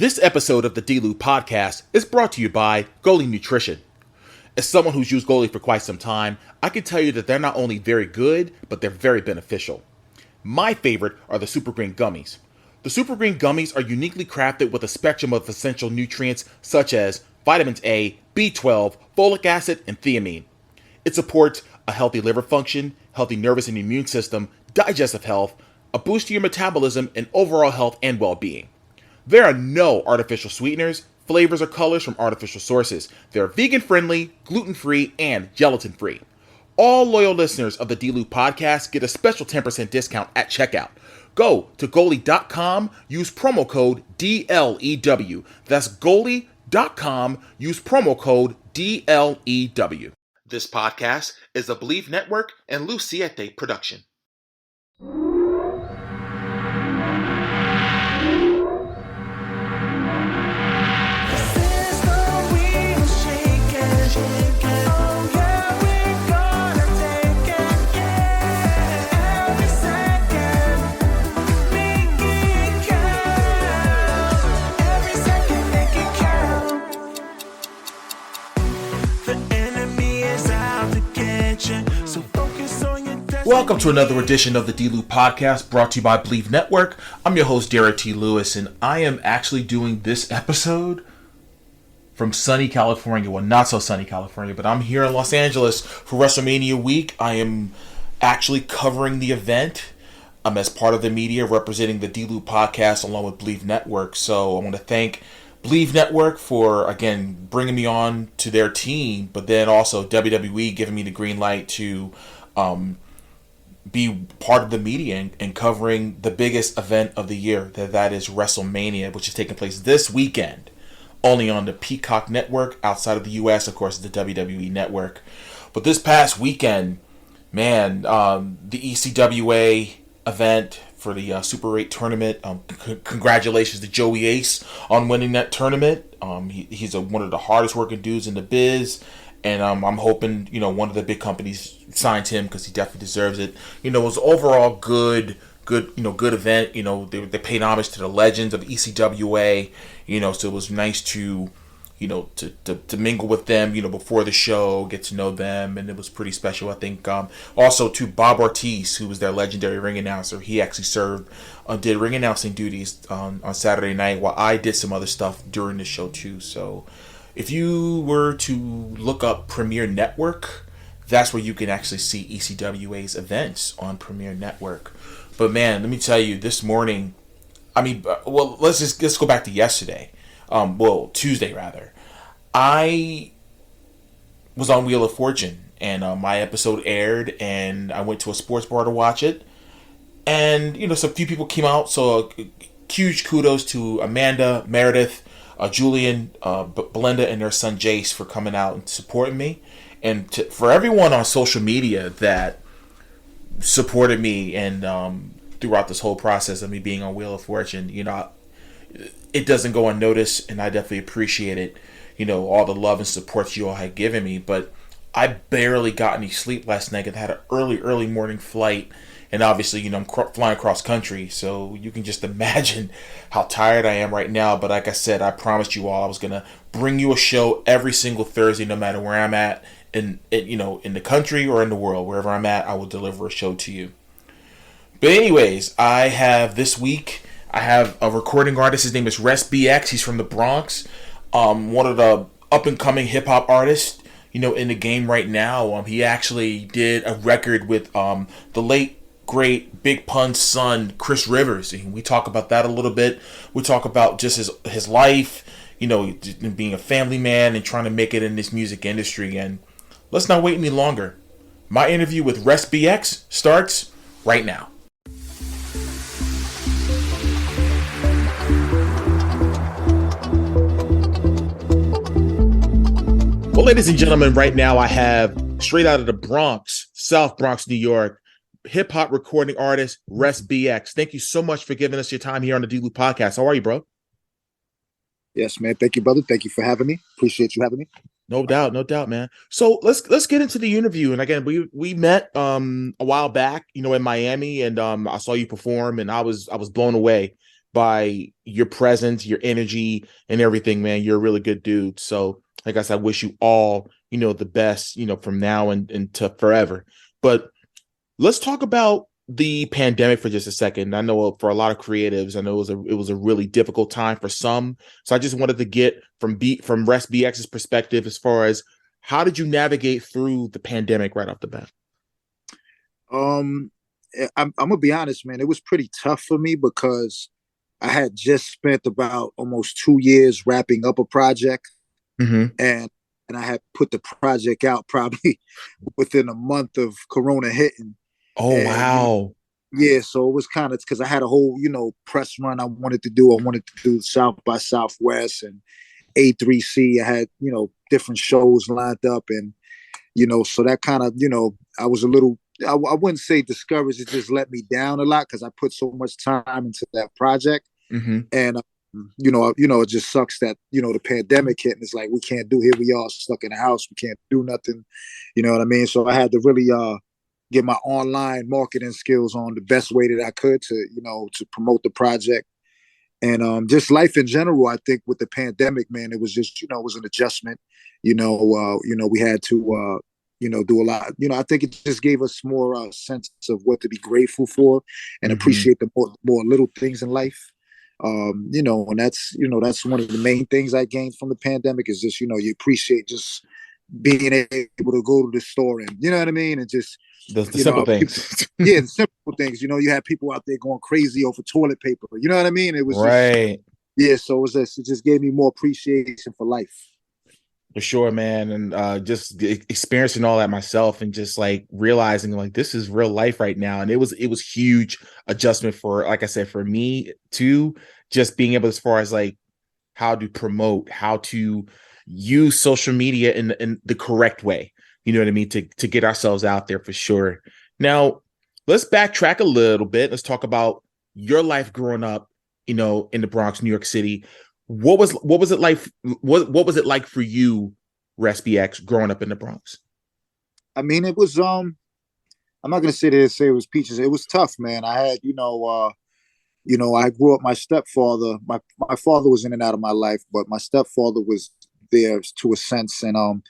This episode of the D-Lew Podcast is brought to you by Goalie Nutrition. As someone who's used Goalie for quite some time, I can tell you that they're not only very good, but they're very beneficial. My favorite are the Super Green Gummies. The Super Green Gummies are uniquely crafted with a spectrum of essential nutrients such as vitamins A, B12, folic acid, and thiamine. It supports a healthy liver function, healthy nervous and immune system, digestive health, a boost to your metabolism, and overall health and well-being. There are no artificial sweeteners, flavors, or colors from artificial sources. They're vegan-friendly, gluten-free, and gelatin-free. All loyal listeners of the D-Lew Podcast get a special 10% discount at checkout. Go to goalie.com, use promo code DLEW. That's goalie.com, use promo code DLEW. This podcast is a Believe Network and Siete production. Welcome to another edition of the D-Lew Podcast, brought to you by Believe Network. I'm your host, Derrick T. Lewis, and I am actually doing this episode from sunny California. Well, not so sunny California, but I'm here in Los Angeles for WrestleMania week. I am actually covering the event. I'm as part of the media representing the D-Lew Podcast along with Believe Network. So I want to thank Believe Network for, again, bringing me on to their team, but then also WWE giving me the green light to be part of the media and covering the biggest event of the year, that is WrestleMania, which is taking place this weekend, only on the Peacock Network. Outside of the U.S., of course, the WWE Network. But this past weekend, man, the ECWA event for the Super 8 tournament, congratulations to Joey Ace on winning that tournament. He's one of the hardest working dudes in the biz. And I'm hoping, one of the big companies signs him because he definitely deserves it. It was overall good event. They paid homage to the legends of ECWA. So it was nice to mingle with them, before the show, get to know them, and it was pretty special. I think also to Bob Ortiz, who was their legendary ring announcer. He actually did ring announcing duties on Saturday night while I did some other stuff during the show too. So if you were to look up Premier Network, that's where you can actually see ECWA's events on Premier Network. But man, let me tell you, this morning, let's go back to yesterday. Tuesday rather. I was on Wheel of Fortune, and my episode aired, and I went to a sports bar to watch it. And so a few people came out, so huge kudos to Amanda, Meredith, Julian, Belinda, and their son Jace for coming out and supporting me, and for everyone on social media that supported me and throughout this whole process of me being on Wheel of Fortune. It doesn't go unnoticed, and I definitely appreciate it. All the love and support you all had given me, but I barely got any sleep last night. I had an early morning flight. And obviously, I'm flying across country, so you can just imagine how tired I am right now. But like I said, I promised you all I was going to bring you a show every single Thursday, no matter where I'm at, in the country or in the world. Wherever I'm at, I will deliver a show to you. But anyways, this week, I have a recording artist. His name is ResBX. He's from the Bronx. One of the up-and-coming hip-hop artists, in the game right now. He actually did a record with the late great Big Pun's son, Chris Rivers. And we talk about that a little bit. We talk about just his life, being a family man and trying to make it in this music industry. And let's not wait any longer. My interview with ResBX starts right now. Well, ladies and gentlemen, right now I have straight out of the Bronx, South Bronx, New York, hip-hop recording artist ResBX. Thank you so much for giving us your time here on the D-Lew Podcast. How are you, bro? Yes, man. Thank you, brother. Thank you for having me. Appreciate you having me. No doubt, man. So let's get into the interview. And again, we met a while back, in Miami, and I saw you perform, and I was blown away by your presence, your energy, and everything, man. You're a really good dude. So, like I said, I wish you all, the best, from now and to forever. But let's talk about the pandemic for just a second. I know for a lot of creatives, I know it was a really difficult time for some. So I just wanted to get from Rest BX's perspective as far as how did you navigate through the pandemic right off the bat? I'm gonna be honest, man. It was pretty tough for me because I had just spent about almost 2 years wrapping up a project, Mm-hmm. and I had put the project out probably within a month of Corona hitting. Oh, And wow. yeah, so it was kind of because I had a whole press run I wanted to do. I wanted to do South by Southwest and A3C. I had different shows lined up, and so that kind of I was a little. I wouldn't say discouraged. It just let me down a lot because I put so much time into that project, Mm-hmm. and it just sucks that the pandemic hit, and it's like we can't do. Here we are stuck in the house. We can't do nothing. You know what I mean? So I had to really get my online marketing skills on the best way that I could to promote the project. And just life in general, I think with the pandemic, man, it was just, it was an adjustment. We had to, do a lot. I think it just gave us more sense of what to be grateful for and Mm-hmm. appreciate the more little things in life. And that's one of the main things I gained from the pandemic is just, you appreciate just being able to go to the store and, you know what I mean? And just, The simple things. yeah, the simple things. You had people out there going crazy over toilet paper. You know what I mean? It was just, Right. yeah. So it just gave me more appreciation for life. For sure, man. And just experiencing all that myself and just like realizing like this is real life right now. And it was huge adjustment for, like I said, for me too, just being able as far as like how to promote, how to use social media in the correct way. You know what I mean? To get ourselves out there for sure. Now, let's backtrack a little bit. Let's talk about your life growing up, in the Bronx, New York City. What was it like? What was it like for you, ResBX, growing up in the Bronx? I mean, it was I'm not gonna sit there and say it was peaches. It was tough, man. I had, I grew up. My stepfather, my father was in and out of my life, but my stepfather was there to a sense, and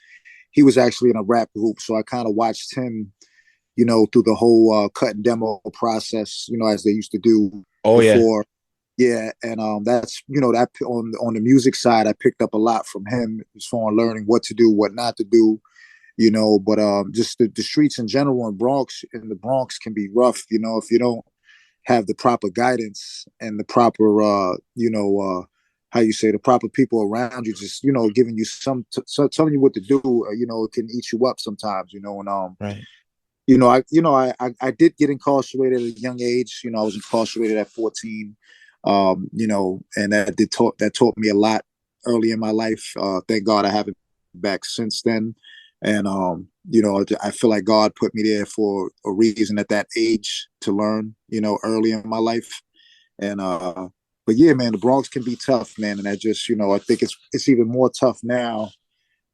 he was actually in a rap group, so I kind of watched him, through the whole cut and demo process, as they used to do Oh yeah. before. Yeah, and that's that on the music side, I picked up a lot from him as far as learning what to do, what not to do, But just the streets in general in the Bronx can be rough, if you don't have the proper guidance and the proper, how you say, the proper people around you, just giving you telling you what to do. It can eat you up sometimes, and Right. I did get incarcerated at a young age. I was incarcerated at 14. And that taught me a lot early in my life. Thank God I haven't been back since then. And I feel like God put me there for a reason at that age to learn, early in my life. And but yeah, man, the Bronx can be tough, man. And I just, I think it's even more tough now.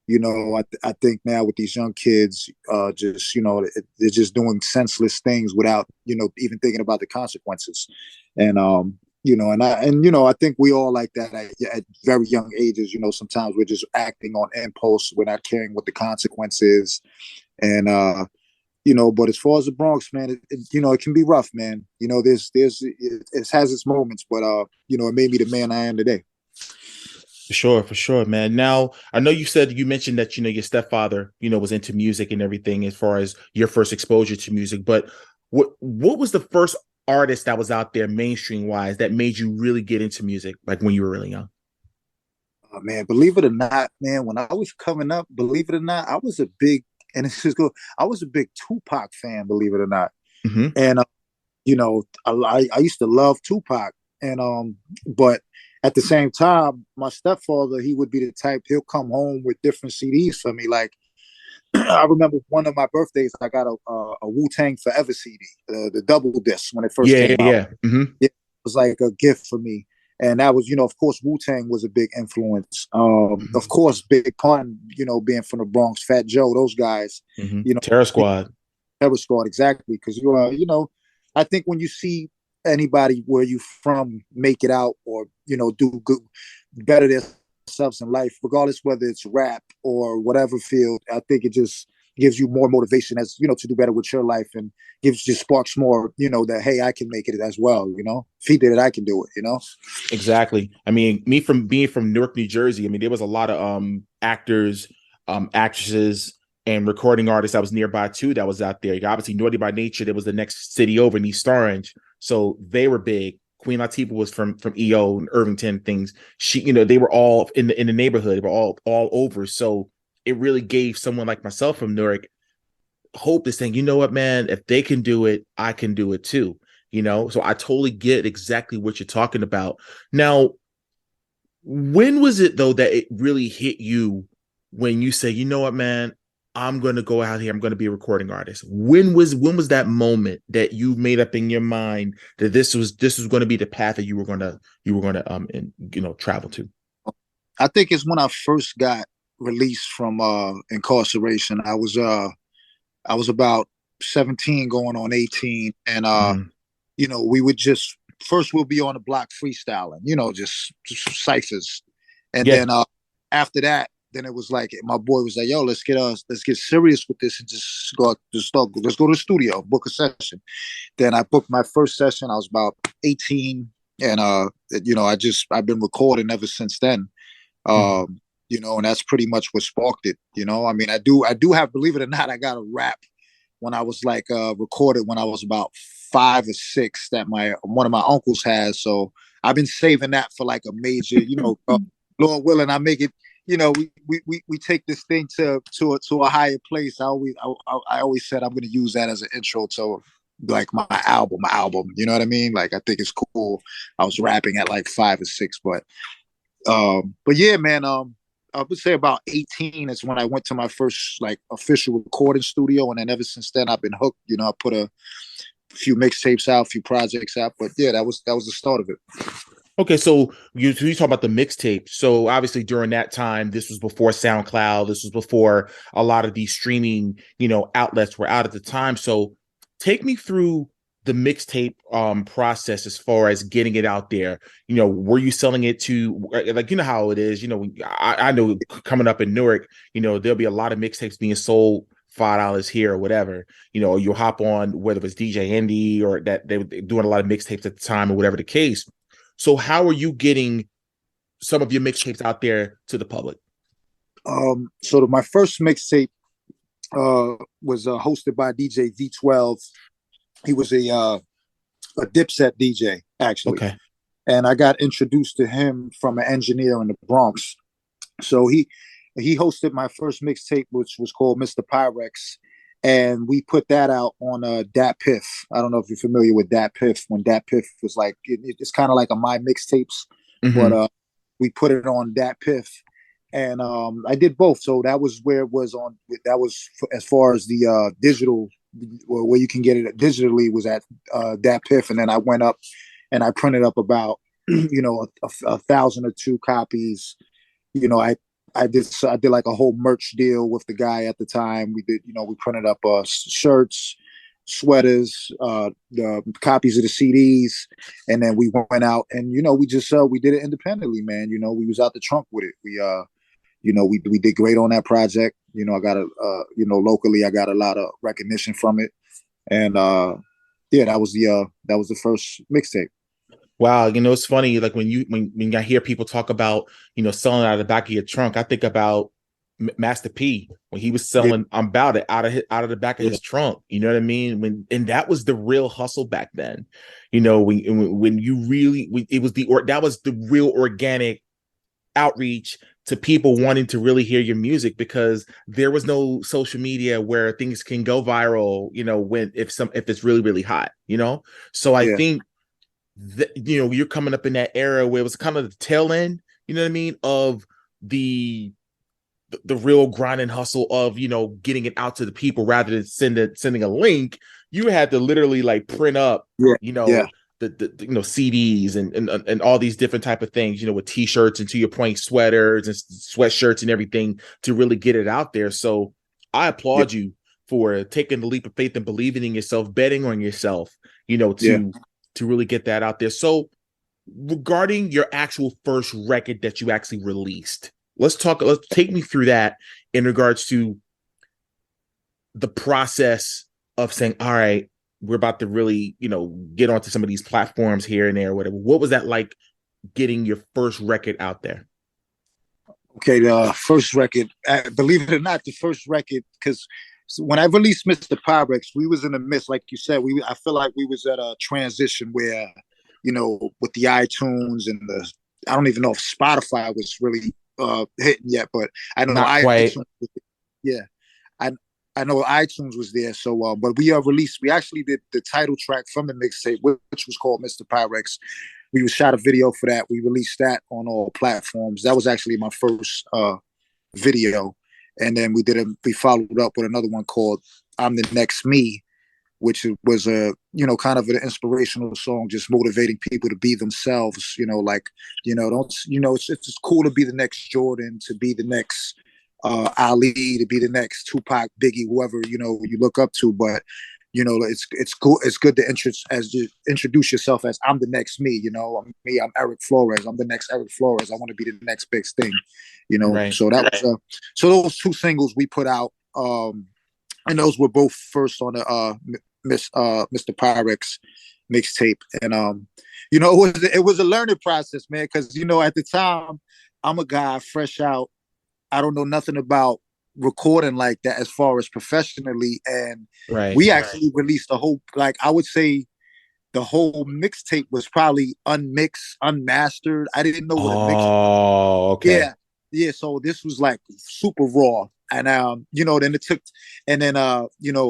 I think now with these young kids, just they're just doing senseless things without even thinking about the consequences. And I think we all like that at very young ages. Sometimes we're just acting on impulse. We're not caring what the consequence is. And but as far as the Bronx, man, it can be rough, man. It has its moments, but it made me the man I am today. For sure, man. Now, I know you mentioned that, your stepfather, was into music and everything as far as your first exposure to music, but what was the first artist that was out there mainstream wise that made you really get into music, like when you were really young? Oh, man, believe it or not, man, when I was coming up, believe it or not, I was a big, and it's just good. I was a big Tupac fan, believe it or not. Mm-hmm. And, I used to love Tupac. And, but at the same time, my stepfather, he would be the type, he'll come home with different CDs for me. Like, I remember one of my birthdays, I got a Wu-Tang Forever CD, the double disc when it first Yeah, came out. yeah. Mm-hmm. It was like a gift for me. And that was, of course, Wu-Tang was a big influence. Of course, Big Pun, being from the Bronx, Fat Joe, those guys, Mm-hmm. Terror Squad. Terror Squad, exactly. Because, I think when you see anybody where you from make it out or do good, better themselves in life, regardless whether it's rap or whatever field. I think it just gives you more motivation as to do better with your life, and just sparks more that, hey, I can make it as well. If he did it, I can do it. Exactly. I mean, me from being from Newark, New Jersey, I mean, there was a lot of actors, actresses, and recording artists that was nearby too that was out there. Obviously, Naughty by Nature, there was the next city over in East Orange, so they were big. Queen Latifah was from EO and Irvington things. They were all in the neighborhood. They were all over. So it really gave someone like myself from Newark hope to saying, you know what, man, if they can do it, I can do it too. So I totally get exactly what you're talking about. Now, when was it though that it really hit you when you say, you know what, man, I'm going to go out here, I'm going to be a recording artist? When was that moment that you made up in your mind that this was going to be the path that you were going to travel to? I think it's when I first got released from incarceration. I was about 17 going on 18, and we would just first we'll be on the block freestyling, just ciphers, and then after that, then it was like my boy was like, "Yo, let's get serious with this and let's go to the studio, book a session." Then I booked my first session. I was about 18, and I've been recording ever since then. And that's pretty much what sparked it. I mean, I do have, believe it or not, I got a rap when I was like recorded when I was about 5 or 6 that one of my uncles has. So I've been saving that for like a major, Lord willing, I make it. We take this thing to a higher place. I always said I'm going to use that as an intro to like my album. You know what I mean? Like, I think it's cool. I was rapping at like 5 or 6, but yeah, man. I would say about 18 is when I went to my first like official recording studio, and then ever since then I've been hooked. I put a few mixtapes out, a few projects out, but yeah, that was the start of it. Okay, so you talk about the mixtape. So obviously during that time, this was before SoundCloud. This was before a lot of these streaming, outlets were out at the time. So take me through the mixtape process as far as getting it out there. Were you selling it to, like, how it is? I know coming up in Newark, there'll be a lot of mixtapes being sold $5 here or whatever. You'll hop on, whether it's DJ Indy or that they were doing a lot of mixtapes at the time or whatever the case. So how are you getting some of your mixtapes out there to the public? So my first mixtape was hosted by DJ V12. He was a Dipset DJ, actually. Okay. And I got introduced to him from an engineer in the Bronx. So he hosted my first mixtape, which was called Mr. Pyrex. And we put that out on Dat Piff. I don't know if you're familiar with Dat Piff, when Dat Piff was like, it's kind of like a My Mixtapes, but we put it on Dat Piff. And I did both. So that was where it was on. That was as far as the digital, where you can get it digitally, was at Dat Piff. And then I went up and I printed up about, 1,000 or 2 copies. I did like a whole merch deal with the guy at the time. We did, we printed up shirts, sweaters, the copies of the CDs, and then we went out and we just we did it independently, man. We was out the trunk with it. We did great on that project. I got locally I got a lot of recognition from it, and that was the first mixtape. Wow, it's funny. Like when I hear people talk about selling out of the back of your trunk, I think about Master P when he was selling "I'm About It" out of the back of his trunk. You know what I mean? And that was the real hustle back then. When you really, it was that was the real organic outreach to people wanting to really hear your music, because there was no social media where things can go viral. If it's really, really hot. So I think. You're coming up in that era where it was kind of the tail end, of the real grind and hustle of, getting it out to the people rather than sending a link. You had to literally like print up, the CDs and all these different type of things, with t-shirts and, to your point, sweaters and sweatshirts and everything to really get it out there. So I applaud you for taking the leap of faith and believing in yourself, betting on yourself, to really get that out there. So regarding your actual first record that you actually released, let's take me through that in regards to the process of saying, all right, we're about to really, get onto some of these platforms here and there, or whatever. What was that like getting your first record out there? Okay, the first record, believe it or not, the first record, because when I released Mr. Pyrex, we was in the midst, like you said, I feel like we was at a transition where, with the iTunes and I don't even know if Spotify was really hitting yet, but I know Not quite. Yeah, I know iTunes was there. So, but we we actually did the title track from the mixtape, which was called Mr. Pyrex. We shot a video for that. We released that on all platforms. That was actually my first video. And then we followed up with another one called I'm the Next Me, which was kind of an inspirational song, just motivating people to be themselves, it's cool to be the next Jordan, to be the next Ali, to be the next Tupac, Biggie, whoever, you look up to. But, it's cool. It's good to introduce yourself as I'm the next me, I'm Eric Flores. I'm the next Eric Flores. I want to be the next big thing, Right. So that was, so those two singles we put out, and those were both first on the Mr. Pyrex mixtape. And it was a learning process, man, because at the time I'm a guy fresh out. I don't know nothing about recording like that as far as professionally. And we actually released a whole, like I would say the whole mixtape was probably unmixed, unmastered. I didn't know what a mix. Oh, okay. Yeah. So this was like super raw. And then it took, and then a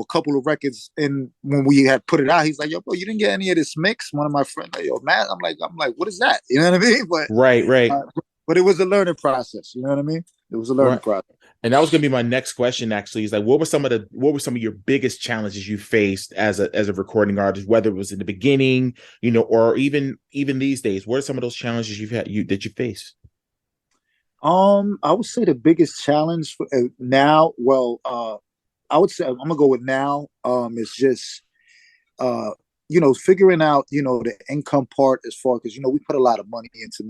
couple of records, and when we had put it out, he's like, "Yo, bro, you didn't get any of this mix?" One of my friends, like, "Yo, man," I'm like, "What is that?" You know what I mean? But right. But it was a learning process. You know what I mean? It was a learning process. And that was going to be my next question. Actually, is like, what were some of your biggest challenges you faced as a recording artist, whether it was in the beginning, or even these days? What are some of those challenges that you face? I would say the biggest challenge now. Well, I would say I'm gonna go with now. It's just figuring out the income part as far, because we put a lot of money into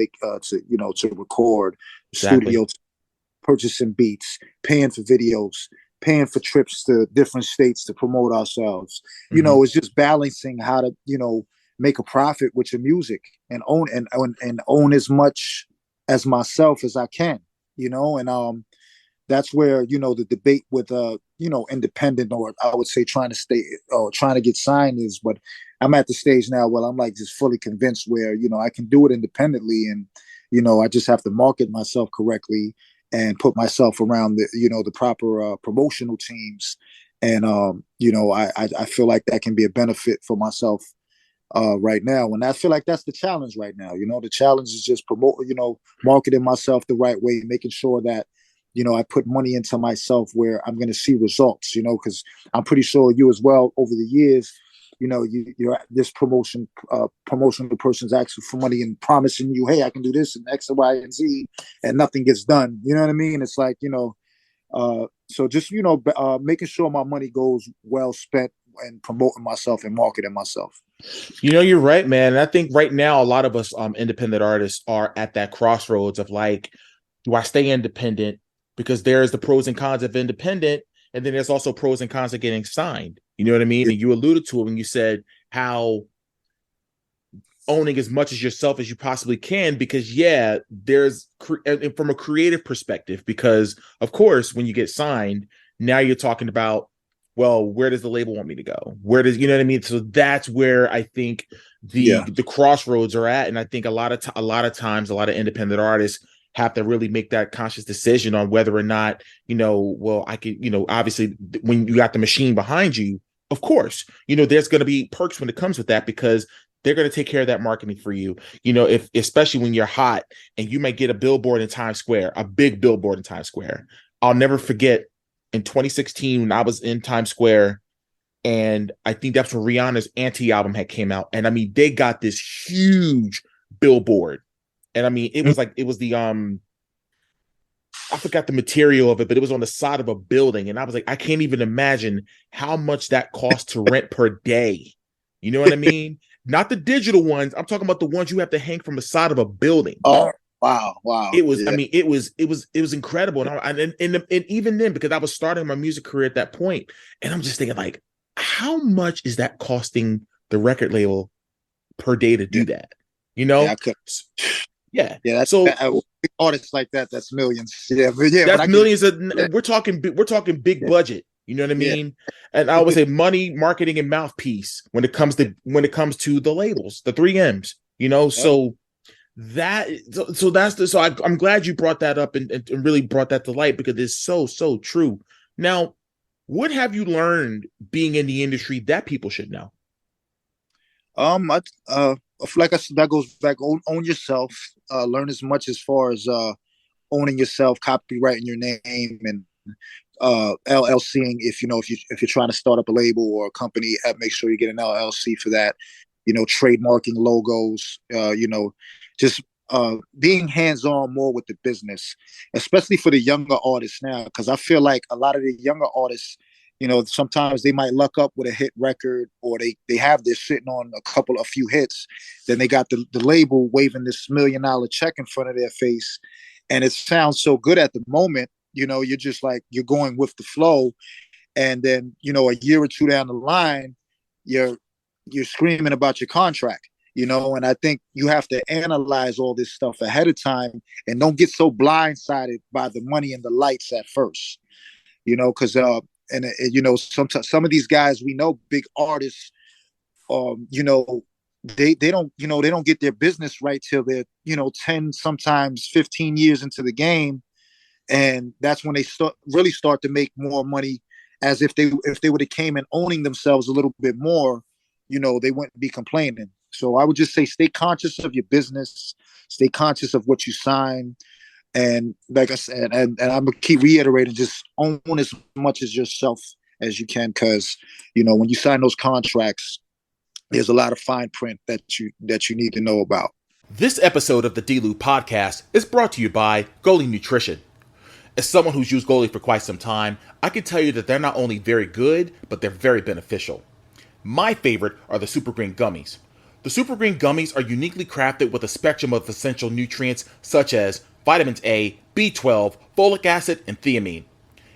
to record studio, purchasing beats, paying for videos, paying for trips to different states to promote ourselves. It's just balancing how to make a profit with your music and own as much as myself as I can, and that's where the debate with independent, or I would say trying to get signed is. But I'm at the stage now where I'm like just fully convinced where I can do it independently, and I just have to market myself correctly and put myself around the proper promotional teams, and I feel like that can be a benefit for myself right now. And I feel like that's the challenge right now. The challenge is just marketing myself the right way, making sure that I put money into myself where I'm going to see results, because I'm pretty sure you as well over the years, you're this promotional person's asking for money and promising you, hey, I can do this and X and Y and Z, and nothing gets done. You know what I mean? It's like, so just, making sure my money goes well spent and promoting myself and marketing myself. You're right, man. And I think right now, a lot of us independent artists are at that crossroads of like, do I stay independent? Because there's the pros and cons of independent, and then there's also pros and cons of getting signed. You know what I mean? Yeah. And you alluded to it when you said how owning as much as yourself as you possibly can, because there's from a creative perspective, because of course, when you get signed, now you're talking about, well, where does the label want me to go? Where does, you know what I mean? So that's where I think the crossroads are at. And I think a lot of times, a lot of independent artists have to really make that conscious decision on whether or not, well, I could, obviously when you got the machine behind you, of course, there's going to be perks when it comes with that, because they're going to take care of that marketing for you. If especially when you're hot and you might get a billboard in Times Square, a big billboard in Times Square. I'll never forget in 2016 when I was in Times Square, and I think that's when Rihanna's Anti album had came out. And I mean, they got this huge billboard. And I mean, it was the I forgot the material of it, but it was on the side of a building. And I was like, I can't even imagine how much that costs to rent per day. You know what I mean? not the digital ones. I'm talking about the ones you have to hang from the side of a building. Oh, wow. It was, Yeah. I mean, it was incredible. And even then, because I was starting my music career at that point, and I'm just thinking, like, how much is that costing the record label per day to do that? You Yeah, know? I could. Yeah. Yeah, that's So artists like that. That's millions. Yeah, but that's I get millions of, it. we're talking big Yeah, budget. You know what I yeah, mean? And I always say money, marketing, and mouthpiece when it comes to the labels, the 3 M's, you know. yeah. So I'm glad you brought that up and really brought that to light, because it's so true. Now, what have you learned being in the industry that people should know? I, like I said, that goes back. Own yourself. Learn as much as far as owning yourself, copywriting your name, and LLCing. If you're trying to start up a label or a company, make sure you get an LLC for that. Trademarking logos. Just being hands-on more with the business, especially for the younger artists now, because I feel like a lot of the younger artists, sometimes they might luck up with a hit record, or they're sitting on a few hits. Then they got the label waving this $1 million check in front of their face, and it sounds so good at the moment. You're just like, you're going with the flow, and then a year or two down the line, you're screaming about your contract. And I think you have to analyze all this stuff ahead of time, and don't get so blindsided by the money and the lights at first. Because sometimes some of these guys we know, big artists, they don't get their business right till they're 10, sometimes 15 years into the game, and that's when they start to make more money. As if they would have came in owning themselves a little bit more, they wouldn't be complaining. So I would just say, stay conscious of your business, stay conscious of what you sign. And like I said, and I'm gonna keep reiterating, just own as much as yourself as you can, because when you sign those contracts, there's a lot of fine print that you need to know about. This episode of the D-Lew Podcast is brought to you by Goalie Nutrition. As someone who's used Goalie for quite some time, I can tell you that they're not only very good, but they're very beneficial. My favorite are the Super Green Gummies. The Super Green Gummies are uniquely crafted with a spectrum of essential nutrients such as vitamins A, B12, folic acid, and thiamine.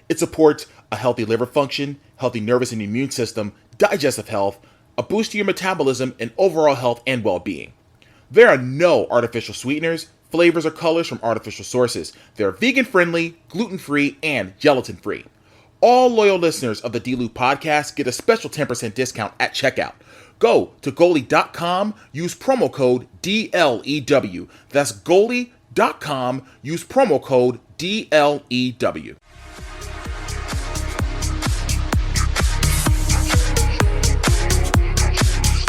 It supports a healthy liver function, healthy nervous and immune system, digestive health, a boost to your metabolism, and overall health and well-being. There are no artificial sweeteners, flavors, or colors from artificial sources. They're vegan-friendly, gluten-free, and gelatin-free. All loyal listeners of the D-Lew Podcast get a special 10% discount at checkout. Go to goalie.com, use promo code DLEW. That's goalie.com, use promo code DLEW.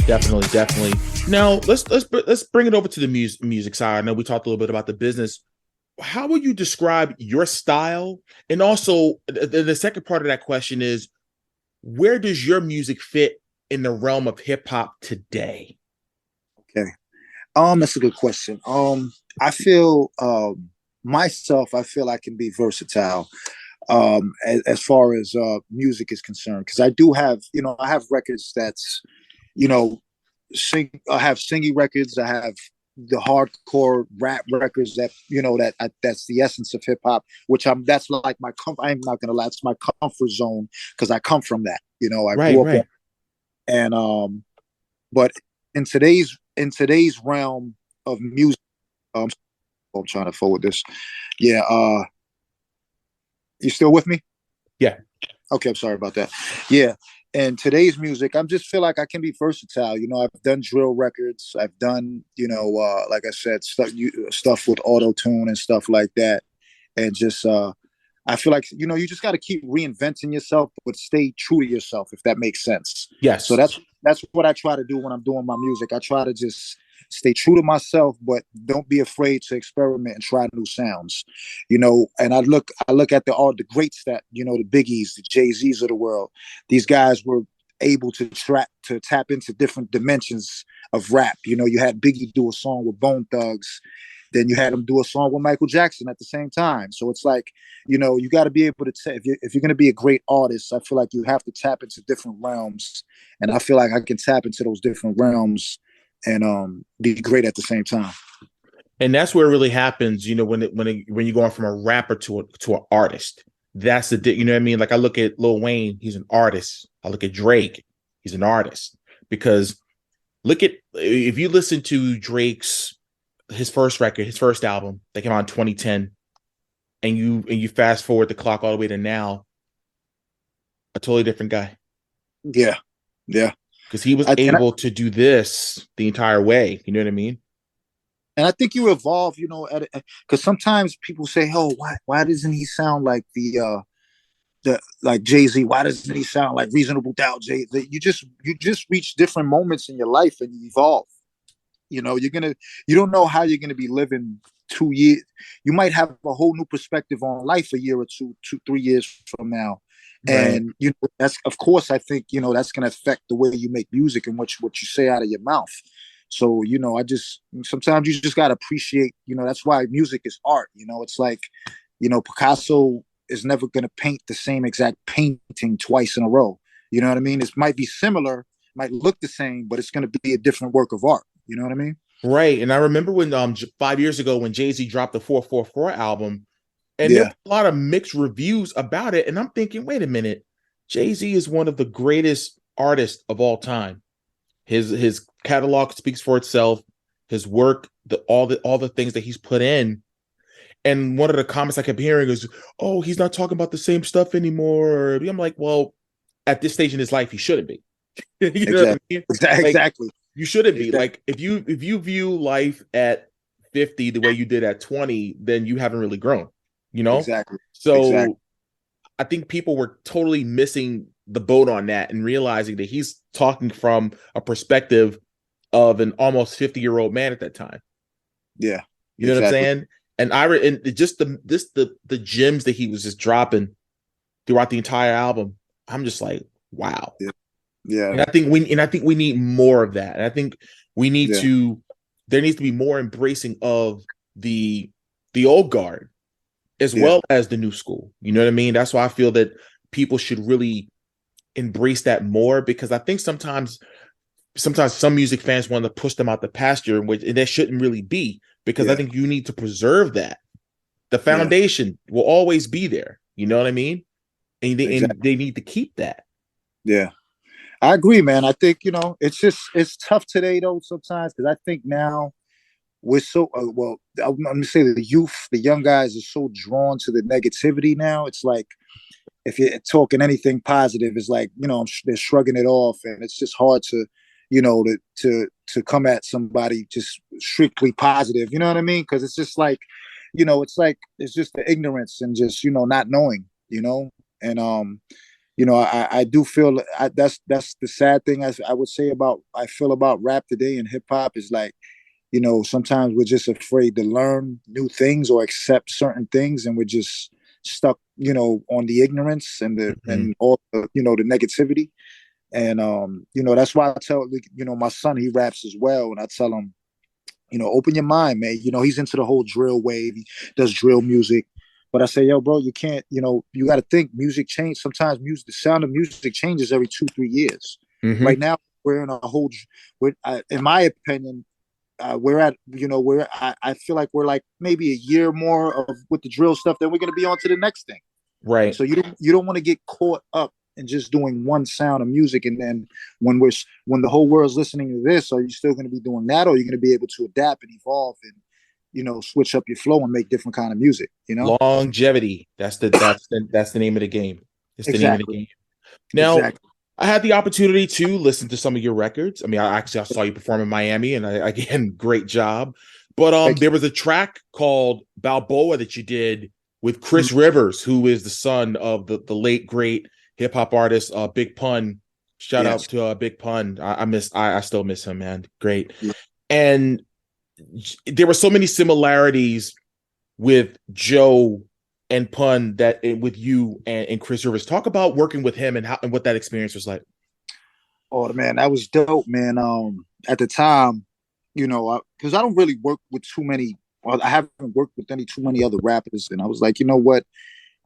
Definitely. Now let's bring it over to the music side. I know we talked a little bit about the business. How would you describe your style? And also, the second part of that question is, where does your music fit in the realm of hip hop today? Okay, that's a good question. I feel myself, I feel I can be versatile as far as music is concerned, because I do have, I have records that's, I have singing records, I have the hardcore rap records that that's the essence of hip hop, which that's like I'm not gonna lie, it's my comfort zone, because I come from that. I grew up Right. but in today's realm of music, I'm trying to forward this. Yeah, you still with me? Yeah. Okay, I'm sorry about that. Yeah. And today's music, I just feel like I can be versatile. I've done drill records. I've done, like I said, stuff with auto tune and stuff like that. And just, I feel like, you just got to keep reinventing yourself, but stay true to yourself, if that makes sense. Yes. So that's what I try to do when I'm doing my music. I try to just stay true to myself, but don't be afraid to experiment and try new sounds. And I look at the greats that, the Biggies, the Jay-Z's of the world. These guys were able to tap into different dimensions of rap. You had Biggie do a song with Bone Thugs, then you had him do a song with Michael Jackson at the same time. So it's like, you got to be able to if you're going to be a great artist, I feel like you have to tap into different realms, and I feel like I can tap into those different realms and be great at the same time. And that's where it really happens, when you go on from a rapper to an artist. That's you know what I mean? Like I look at Lil Wayne, he's an artist. I look at Drake, he's an artist. Because if you listen to Drake's his first record, his first album that came out in 2010, and you fast forward the clock all the way to now, a totally different guy. Yeah. Because he was able to do this the entire way. You know what I mean? And I think you evolve, because sometimes people say, "Oh, why doesn't he sound like the like Jay-Z? Why doesn't he sound like Reasonable Doubt?" You just reach different moments in your life and you evolve. You don't know how you're gonna be living 2 years. You might have a whole new perspective on life a year or 3 years from now. Right. And that's, of course, I think that's going to affect the way you make music and what you say out of your mouth. So sometimes you just got to appreciate. That's why music is art. It's like Picasso is never going to paint the same exact painting twice in a row. You know what I mean? It might be similar, might look the same, but it's going to be a different work of art. You know what I mean? Right. And I remember when 5 years ago when Jay-Z dropped the 444 album. And there were a lot of mixed reviews about it. And I'm thinking, wait a minute, Jay-Z is one of the greatest artists of all time. His catalog speaks for itself. His work, all the things that he's put in. And one of the comments I kept hearing is, "Oh, he's not talking about the same stuff anymore." I'm like, well, at this stage in his life, he shouldn't be. You know what I mean? Exactly. You shouldn't be. Like if you view life at 50 the way you did at 20, then you haven't really grown. Exactly. So I think people were totally missing the boat on that and realizing that he's talking from a perspective of an almost 50-year-old man at that time. Yeah. You know what I'm saying? And just the gems that he was just dropping throughout the entire album, I'm just like, wow. Yeah. And I think we need more of that. And I think we need there needs to be more embracing of the old guard as well as the new school. You know what I mean? That's why I feel that people should really embrace that more, because I think sometimes some music fans want to push them out the pasture, and that shouldn't really be, because I think you need to preserve that. The foundation will always be there. You know what I mean? And they need to keep that. Yeah. I agree, man. I think, it's tough today though, sometimes, because I think now we're so I'm gonna say that the young guys are so drawn to the negativity now. It's like if you're talking anything positive, it's like they're shrugging it off, and it's just hard to to come at somebody just strictly positive. You know what I mean? Because it's just like it's just the ignorance and just not knowing. And I do feel that's the sad thing I would say I feel about rap today and hip hop is like. Sometimes we're just afraid to learn new things or accept certain things, and we're just stuck, on the ignorance and and all the, the negativity. And that's why I tell my son, he raps as well, and I tell him, open your mind, man. He's into the whole drill wave. He does drill music, but I say, yo, bro, you can't. You got to think music change. Sometimes the sound of music changes every 2-3 years. Mm-hmm. Right now, we're in a whole. In my opinion. We're at, I feel like we're like maybe a year more of with the drill stuff, then we're going to be on to the next thing. Right. So you don't want to get caught up in just doing one sound of music. And then when the whole world's listening to this, are you still going to be doing that? Or are you going to be able to adapt and evolve and, switch up your flow and make different kind of music, Longevity. That's the name of the game. It's the name of the game. Now, I had the opportunity to listen to some of your records. I mean, I saw you perform in Miami, and again, great job. But there was a track called Balboa that you did with Chris Rivers, who is the son of the late great hip hop artist Big Pun. Shout out to Big Pun. I still miss him, man. Great. Yeah. And there were so many similarities with Joe and Pun with you and Chris Rivers. Talk about working with him and what that experience was like. Oh man, that was dope, man. At the time, because I don't really work with too many. I haven't worked with too many other rappers, and I was like, you know what?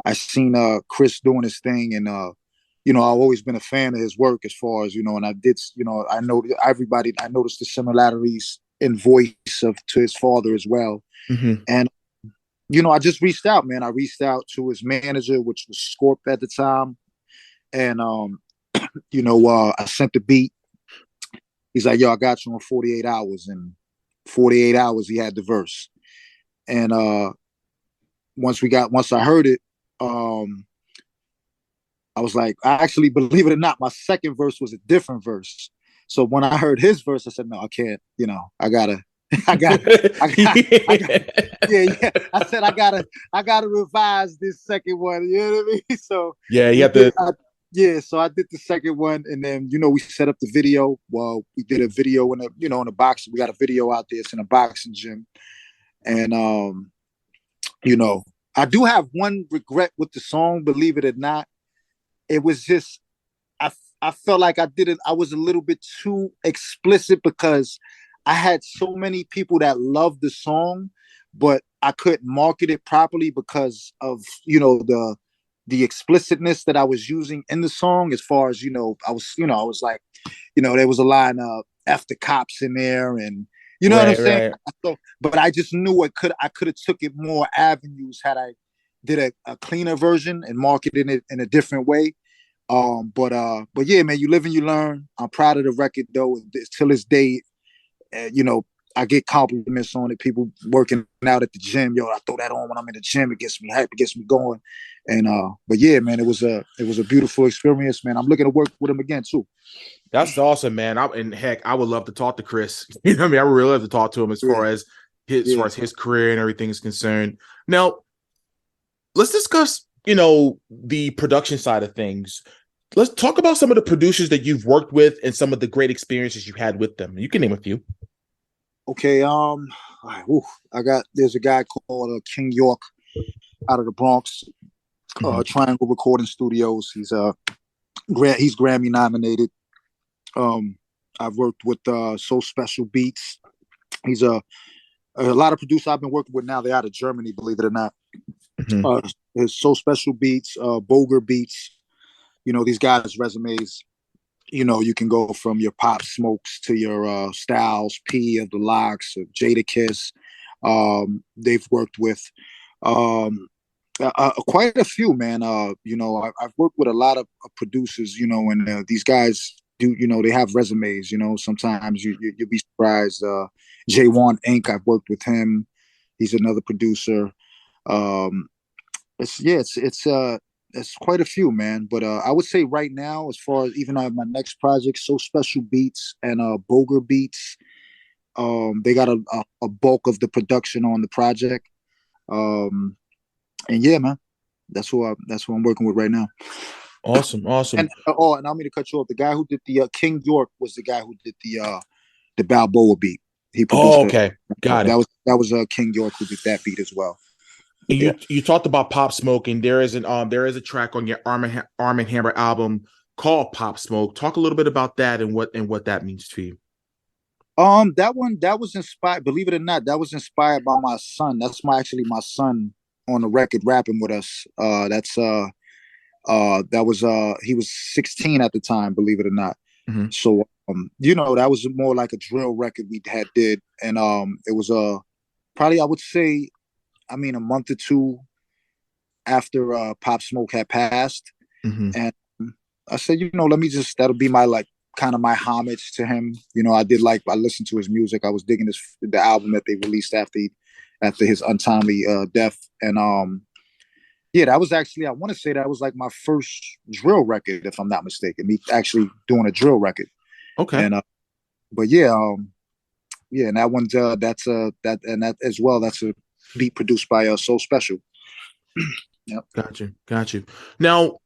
I seen Chris doing his thing, and I've always been a fan of his work as far as, and I did, I know I noticed the similarities in voice to his father as well. Mm-hmm. And, I just reached out, man. I reached out to his manager, which was Scorp at the time. And, I sent the beat. He's like, yo, I got you in 48 hours. And 48 hours, he had the verse. And once I heard it, I was like, I actually, believe it or not, my second verse was a different verse. So when I heard his verse, I said, no, I can't, I gotta, I got, yeah. I said, I gotta revise this second one. You know what I mean? So yeah, you have to. So I did the second one, and then we set up the video. Well, we did a video in a box. We got a video out there. It's in a boxing gym, and I do have one regret with the song. Believe it or not, it was just I felt like I was a little bit too explicit because I had so many people that loved the song, but I couldn't market it properly because of the explicitness that I was using in the song. As far as I was like, there was a line of F the cops in there, and what I'm saying. Right. So, but I just knew I could have took it more avenues had I did a cleaner version and marketed it in a different way. But yeah, man, you live and you learn. I'm proud of the record though. Till this day, I get compliments on it. People working out at the gym, yo, I throw that on when I'm in the gym. It gets me hype, it gets me going. And but yeah, man, it was a beautiful experience, man. I'm looking to work with him again too. That's awesome, man. And heck, I would love to talk to Chris. You know what I mean? I would really love to talk to him as far as his career and everything is concerned. Now, let's discuss, the production side of things. Let's talk about some of the producers that you've worked with and some of the great experiences you've had with them. You can name a few. Okay, there's a guy called King York out of the Bronx, Triangle Recording Studios. He's Grammy nominated. I've worked with So Special Beats. He's a lot of producers I've been working with now. They're out of Germany, believe it or not. Mm-hmm. There's So Special Beats, Boger Beats. These guys' resumes. You can go from your Pop Smokes to your Styles P of the Locks, of Jadakiss. They've worked with quite a few, man. I've worked with a lot of producers, and these guys do, they have resumes. Sometimes you'll be surprised. J1 Inc. I've worked with him. He's another producer. It's quite a few, man. But I would say right now, as far as even my next project, So Special Beats and Boger Beats, they got a bulk of the production on the project. And yeah, man, that's who I'm working with right now. Awesome. And and I'm going to cut you off. The guy who did the King York was the guy who did the Balboa beat. He produced. Okay, got it. That was King York who did that beat as well. You talked about Pop Smoke, and there is a track on your Arm and Hammer album called Pop Smoke. Talk a little bit about that and what that means to you. That was inspired. Believe it or not, that was inspired by my son. That's my son on the record rapping with us. He was 16 at the time. Believe it or not. Mm-hmm. So that was more like a drill record we did, and it was probably I would say. a month or two after Pop Smoke had passed. Mm-hmm. And I said, that'll be my kind of my homage to him. I listened to his music. I was digging the album that they released after his untimely death. And that was actually, I want to say that was my first drill record, if I'm not mistaken. Me actually doing a drill record. Okay. And but and that one's that as well. That's a beat produced by So Special. Yep. Got you. Now,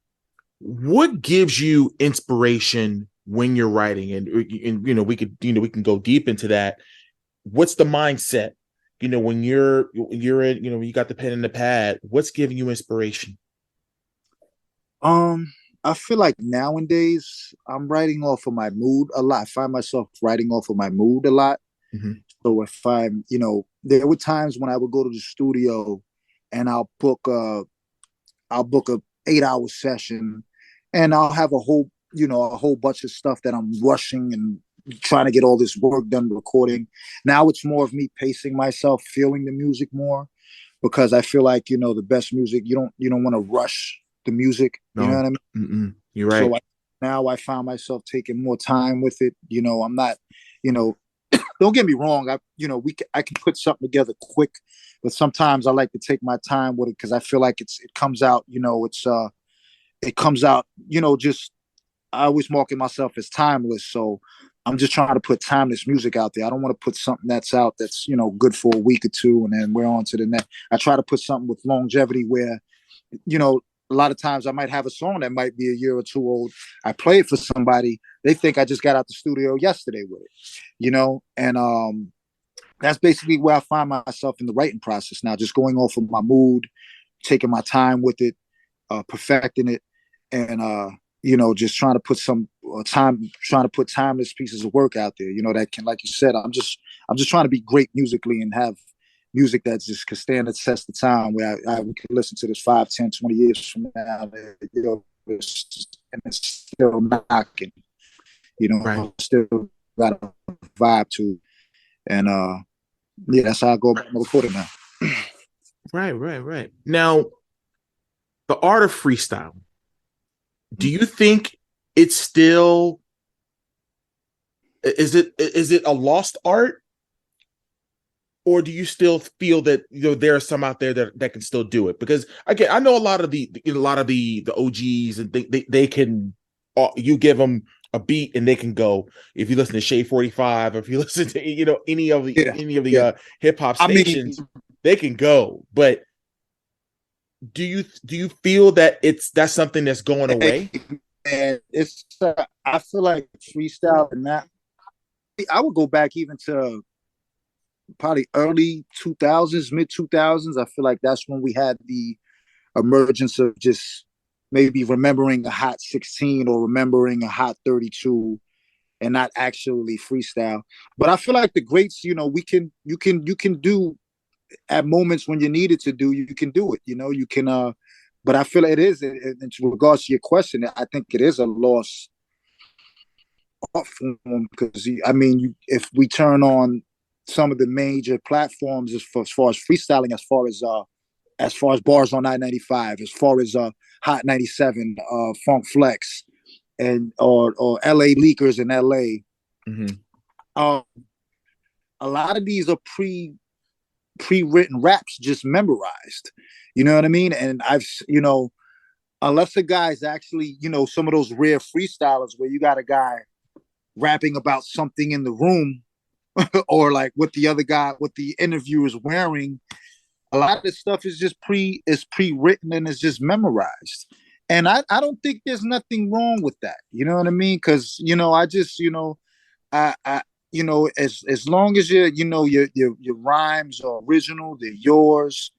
what gives you inspiration when you're writing? And we can go deep into that. What's the mindset? When you're in, you got the pen and the pad. What's giving you inspiration? I feel like nowadays I'm writing off of my mood a lot. I find myself writing off of my mood a lot. Mm-hmm. So if I'm, there were times when I would go to the studio and I'll book a 8-hour session, and I'll have a whole bunch of stuff that I'm rushing and trying to get all this work done recording. Now it's more of me pacing myself, feeling the music more, because I feel like, the best music, you don't want to rush the music. You know No, what I mean? you're right. So now I find myself taking more time with it. I'm not, you know, don't get me wrong. I can put something together quick, but sometimes I like to take my time with it because I feel like it comes out, it comes out, just I always market myself as timeless. So I'm just trying to put timeless music out there. I don't want to put something that's out that's, good for a week or two and then we're on to the next. I try to put something with longevity where, a lot of times I might have a song that might be a year or two old. I play it for somebody. They think I just got out the studio yesterday with it, and that's basically where I find myself in the writing process now, just going off of my mood, taking my time with it, perfecting it, and just trying to put trying to put timeless pieces of work out there. That can, like you said, I'm just trying to be great musically and have music that just can stand the test of time. Where we can listen to this 5, 10, 20 years from now, and it's still knocking. Right. Still got a vibe to, and yeah, that's how I go about my recording now. Right. Now, the art of freestyle. Do you think it's still is it a lost art, or do you still feel that there are some out there that can still do it? Because again, I know a lot of the OGs, and they can you give them a beat and they can go. If you listen to Shade 45, or if you listen to any of the Yeah. hip hop stations, they can go. But do you feel that that's something that's going away? And it's I feel like freestyle and that I would go back even to probably early 2000s, mid 2000s. I feel like that's when we had the emergence of just maybe remembering a hot 16 or remembering a hot 32 and not actually freestyle. But I feel like the greats, you can do at moments when you need it to do, you can do it. You can. But I feel it is, in regards to your question, I think it is a lost art form because if we turn on some of the major platforms as far as freestyling, as far as bars on 995, as far as Hot 97, Funk Flex, and or LA Leakers in LA. Mm-hmm. A lot of these are pre-written raps just memorized. You know what I mean? And unless a guy's actually, some of those rare freestylers where you got a guy rapping about something in the room or like what the interviewer is wearing, a lot of this stuff is just pre-written and it's just memorized. And I don't think there's nothing wrong with that. You know what I mean? Because, I just, I as long as your rhymes are original, they're yours,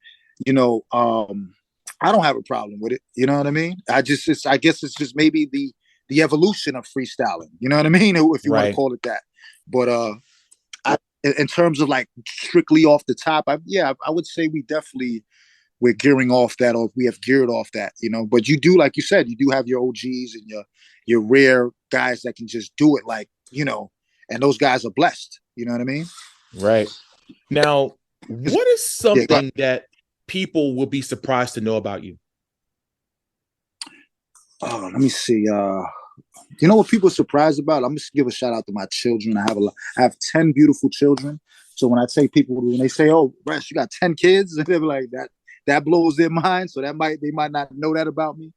I don't have a problem with it. You know what I mean? I guess it's just maybe the evolution of freestyling. You know what I mean? If you want to call it that. But in terms of like strictly off the top, I would say we're gearing off that, or we have geared off that. But you do, like you said, you do have your OGs and your rare guys that can just do it, like and those guys are blessed. You know what I mean? Right. Now, what is something that people will be surprised to know about you? Oh, let me see. You know what people are surprised about? I'm just give a shout out to my children. I have 10 beautiful children. So when they say, "Oh, Resh, you got 10 kids," they're like that blows their mind. So they might not know that about me.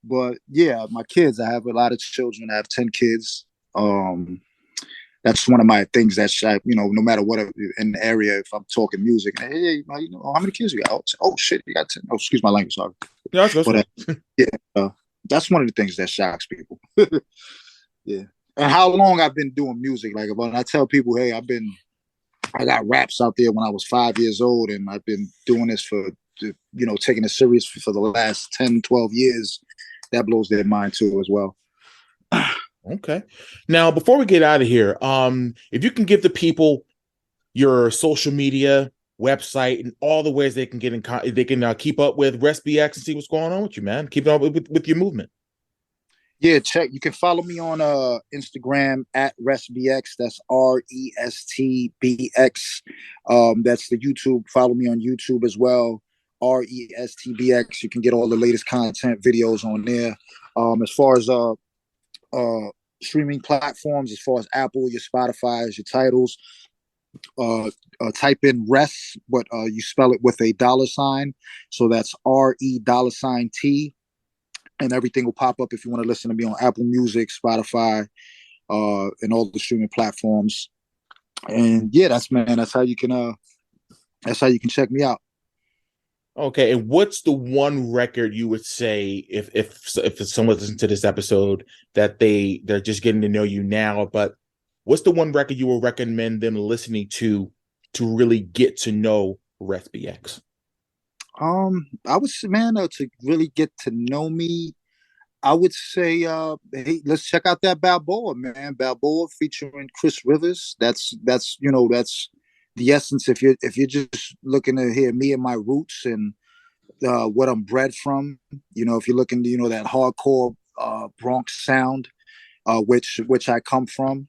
But yeah, my kids. I have a lot of children. I have 10 kids. That's one of my things that no matter what in the area, if I'm talking music, hey, how many kids you got? Oh shit, you got 10. Oh, excuse my language, sorry. No, but, yeah, that's one of the things that shocks people. Yeah, and how long I've been doing music. Like when I tell people, hey, I got raps out there when I was 5 years old, and I've been doing this for taking it serious for the last 10, 12 years. That blows their mind too as well. Okay. Now, before we get out of here, if you can give the people your social media, website, and all the ways they can get they can keep up with RestBX and see what's going on with you, man. Keep up with your movement. Yeah, check. You can follow me on Instagram at RestBX. That's RESTBX. That's the YouTube. Follow me on YouTube as well. RESTBX. You can get all the latest content videos on there. As far as streaming platforms, as far as Apple, your Spotify, your titles, type in rest, but you spell it with a $sign. So that's RE$T, and everything will pop up if you want to listen to me on Apple Music, Spotify, and all the streaming platforms. And yeah, that's how you can check me out. Okay, and what's the one record you would say if someone listens to this episode that they're just getting to know you now, but what's the one record you will recommend them listening to really get to know RestBX? I would say, man, to really get to know me, I would say, hey, let's check out that Balboa, man. Balboa featuring Chris Rivers. That's the essence. If you're just looking to hear me and my roots and what I'm bred from, if you're looking to that hardcore Bronx sound, which I come from,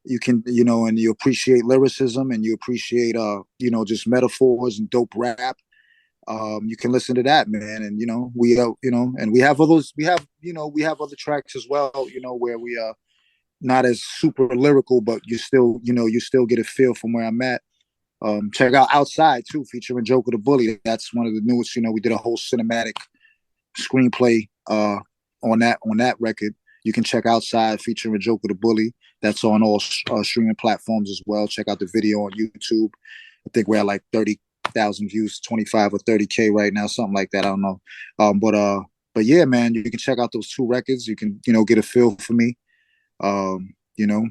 you can and you appreciate lyricism and you appreciate just metaphors and dope rap. You can listen to that, man. And and we have others. We have other tracks as well. Where we are not as super lyrical, but you still get a feel from where I'm at. Check out Outside too, featuring Joker the Bully. That's one of the newest. We did a whole cinematic screenplay on that record. You can check Outside featuring Joker the Bully. That's on all streaming platforms as well. Check out the video on YouTube. I think we're at like 30,000 views, 25 or 30K right now, something like that. I don't know. But yeah, man, you can check out those two records. You can, get a feel for me.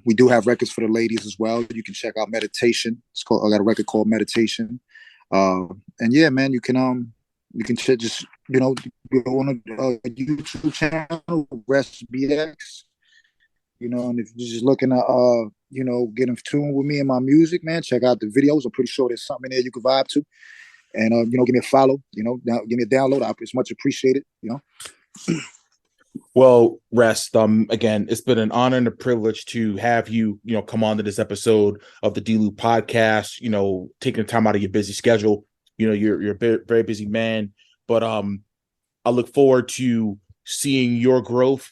We do have records for the ladies as well. You can check out Meditation. I got a record called Meditation. And yeah, man, you can just, go on a YouTube channel, RestBX. And if you're just looking to, get in tune with me and my music, man, check out the videos. I'm pretty sure there's something in there you can vibe to. And, give me a follow, now give me a download. It's much appreciated, Well, Rest, again, it's been an honor and a privilege to have you, come on to this episode of the D-Lew Podcast, taking the time out of your busy schedule. You're a very busy man, but I look forward to seeing your growth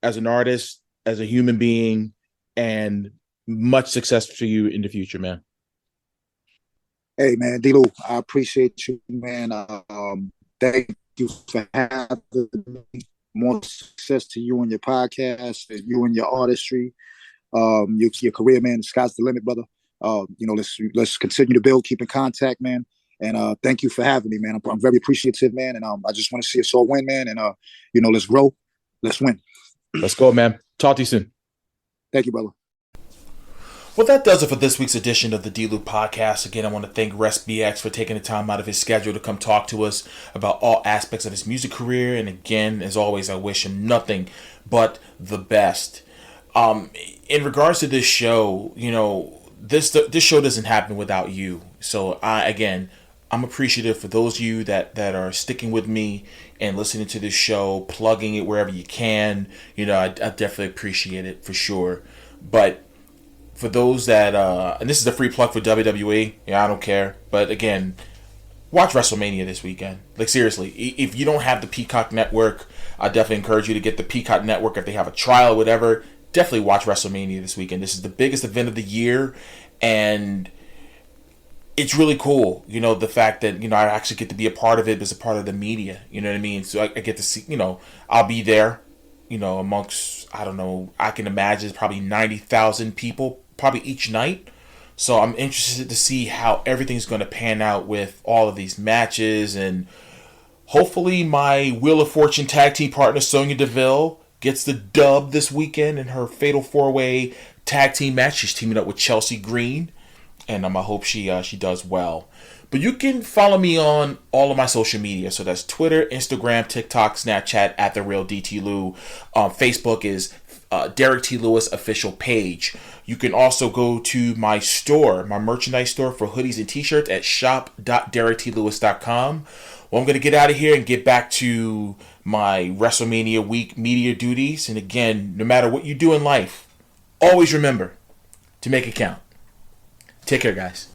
as an artist, as a human being, and much success for you in the future, man. Hey, man, D-Lew, I appreciate you, man. Thank you for having me. More success to you and your podcast, and you and your artistry, your career, man. The sky's the limit, brother. Let's continue to build, keep in contact, man. And thank you for having me, man. I'm very appreciative, man. And I just want to see us all win, man. And let's grow, let's win. Let's go, man. Talk to you soon. Thank you, brother. Well, that does it for this week's edition of the D-Lew Podcast. Again, I want to thank RestBX for taking the time out of his schedule to come talk to us about all aspects of his music career. And again, as always, I wish him nothing but the best. In regards to this show, this show doesn't happen without you. So I'm appreciative for those of you that are sticking with me and listening to this show, plugging it wherever you can. I definitely appreciate it for sure. But for those that, and this is a free plug for WWE, I don't care. But again, watch WrestleMania this weekend. Like, seriously, if you don't have the Peacock Network, I definitely encourage you to get the Peacock Network. If they have a trial or whatever, definitely watch WrestleMania this weekend. This is the biggest event of the year, and it's really cool, the fact that, I actually get to be a part of it as a part of the media, you know what I mean? So I get to see, I'll be there, amongst, I don't know, I can imagine probably 90,000 people probably each night. So I'm interested to see how everything's going to pan out with all of these matches, and hopefully my Wheel of Fortune tag team partner Sonya Deville gets the dub this weekend in her Fatal 4-Way tag team match. She's teaming up with Chelsea Green, and I hope she does well. But you can follow me on all of my social media. So that's Twitter, Instagram, TikTok, Snapchat at @TheRealDTLew. Facebook is Derrick T. Lewis official page. You can also go to my store, my merchandise store for hoodies and t-shirts at shop.derricklewis.com. Well, I'm going to get out of here and get back to my WrestleMania week media duties. And again, no matter what you do in life, always remember to make it count. Take care, guys.